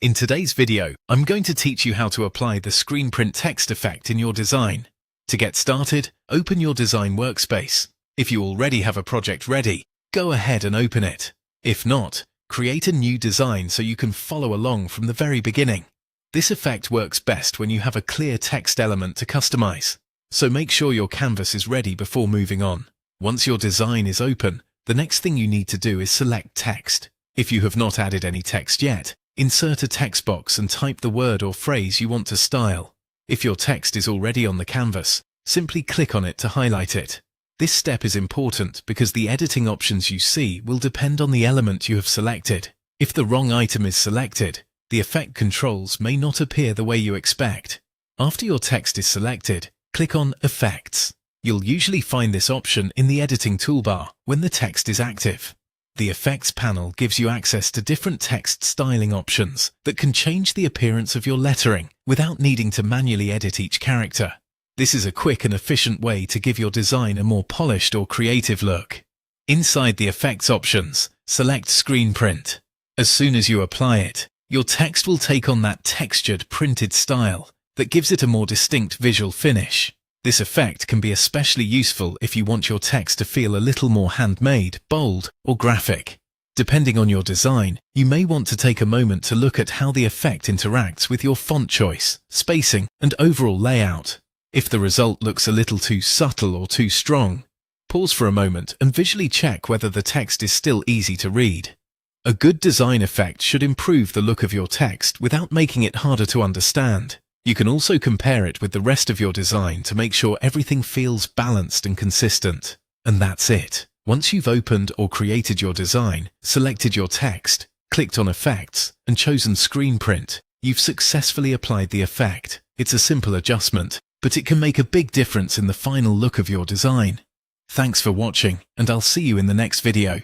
In today's video, I'm going to teach you how to apply the screen print text effect in your design. To get started, open your design workspace. If you already have a project ready, go ahead and open it. If not, create a new design so you can follow along from the very beginning. This effect works best when you have a clear text element to customize. So make sure your canvas is ready before moving on. Once your design is open, the next thing you need to do is select text. If you have not added any text yet, insert a text box and type the word or phrase you want to style. If your text is already on the canvas, simply click on it to highlight it. This step is important because the editing options you see will depend on the element you have selected. If the wrong item is selected, the effect controls may not appear the way you expect. After your text is selected, click on Effects. You'll usually find this option in the editing toolbar when the text is active. The Effects panel gives you access to different text styling options that can change the appearance of your lettering without needing to manually edit each character. This is a quick and efficient way to give your design a more polished or creative look. Inside the Effects options, select Screen Print. As soon as you apply it, your text will take on that textured, printed style that gives it a more distinct visual finish. This effect can be especially useful if you want your text to feel a little more handmade, bold, or graphic. Depending on your design, you may want to take a moment to look at how the effect interacts with your font choice, spacing, and overall layout. If the result looks a little too subtle or too strong, pause for a moment and visually check whether the text is still easy to read. A good design effect should improve the look of your text without making it harder to understand. You can also compare it with the rest of your design to make sure everything feels balanced and consistent. And that's it. Once you've opened or created your design, selected your text, clicked on Effects, and chosen Screen Print, you've successfully applied the effect. It's a simple adjustment, but it can make a big difference in the final look of your design. Thanks for watching, and I'll see you in the next video.